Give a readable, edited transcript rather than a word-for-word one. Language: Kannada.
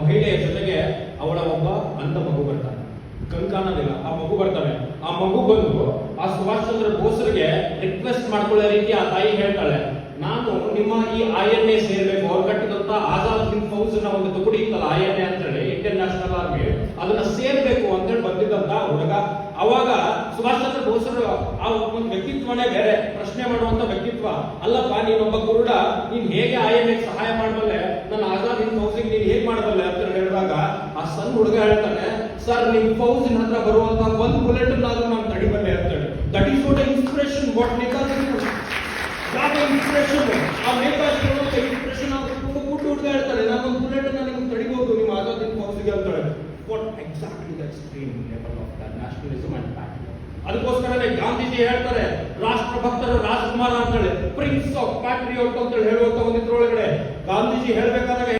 ಮಹಿಳೆಯ ಜೊತೆಗೆ ಅವಳ ಒಬ್ಬ ಅಂಧ ಮಗು ಬರ್ತಾನೆ, ಕಂಕಾನದಿಲ್ಲ, ಆ ಮಗು ಬರ್ತಾನೆ. ಆ ಮಗು ಬಂದು ಆ ಸುಭಾಷ್ ಚಂದ್ರ ಬೋಸ್ರಿಗೆ ರಿಕ್ವೆಸ್ಟ್ ಮಾಡ್ಕೊಳ್ಳೋ ರೀತಿ ಆ ತಾಯಿ ಹೇಳ್ತಾಳೆ, ನಾನು ನಿಮ್ಮ ಈ INA ಸೇರ್ಬೇಕು, ಅವ್ರು ಕಟ್ಟಿದಂತ ಆಜಾದ್ ಹಿಂದ್ ಫೌಜ್ ನ ಒಂದು ತುಕಡಿ ಇತ್ತಲ್ಲ INA ಅಂತ ಹೇಳಿ, ಇಂಡಿಯನ್ ನ್ಯಾಷನಲ್ ಆರ್ಮಿ, ಅದನ್ನ ಸೇರ್ಬೇಕು ಅಂತ ಹೇಳಿ ಬಂದಿದ್ದಂತ ಹುಡುಗ. ಅವಾಗ ಸುಭಾಷ್ ಚಂದ್ರ ಬೋಸರು ಆ ಒಂದು ವ್ಯಕ್ತಿತ್ವನೇ ಬೇರೆ, ಪ್ರಶ್ನೆ ಮಾಡುವಂತ ವ್ಯಕ್ತಿತ್ವ. ಅಲ್ಲಪ್ಪ, ನೀನೊಬ್ಬ ಕುರುಡ, ನೀನ್ ಹೇಗೆ INA ಸಹಾಯ ಮಾಡಬಲ್ಲೆ, ನನ್ನ ಆಜಾದ್ ಹಿಂದ್ ಫೌಜಿಗೆ ನೀನ್ ಹೇಗ್ ಮಾಡಬಲ್ಲೆ ಅಂತ ಹೇಳಿದಾಗ ಆ ಸಣ್ಣ ಹುಡುಗ ಹೇಳ್ತಾನೆ, ಸರ್ ನಿಮ್ ಫೌಜಿನ ಹತ್ರ ಬರುವಂತ ಒಂದು ಬುಲೆಟ್ ನಾನು ತಡಿಬಲ್ಲೆ ಅಂತ ಹೇಳಿ. That is what inspiration, what Netaji ಯಾವ ಇನ್ಸ್ಪಿರೇಷನ್, ಆ ನೇತಾಜಿ ಇನ್ಸ್ಪಿರೇಷನ್ ಕೂಟ್ಟು ಹುಡುಗ ಹೇಳ್ತಾರೆ, ನಾನೊಂದು ಬುಲೆಟ್ ನಿಮ್ಗೆ ತಡಿಬಹುದು ನಿಮ್ಮ ಆಜಾದ್ ಹಿಂದ್ ಫೌಜಿಗೆ ಅಂತ ಹೇಳಿ. What exactly the extreme level of the nationalism and patriotism. ಅದಕ್ಕೋಸ್ಕರನೇ ಗಾಂಧೀಜಿ ಹೇಳ್ತಾರೆ, ರಾಷ್ಟ್ರಭಕ್ತರ ರಾಜಕುಮಾರ ಅಂತ ಹೇಳಿ, ಪ್ರಿನ್ಸ್ ಆಫ್ ಪ್ಯಾಟ್ರಿಯಟ್ ಅಂತ ಹೇಳಿ ಹೇಳುವಂತ ಒಂದು ಇದ್ರೊಳಗಡೆ ಗಾಂಧೀಜಿ ಹೇಳ್ಬೇಕಾದಾಗ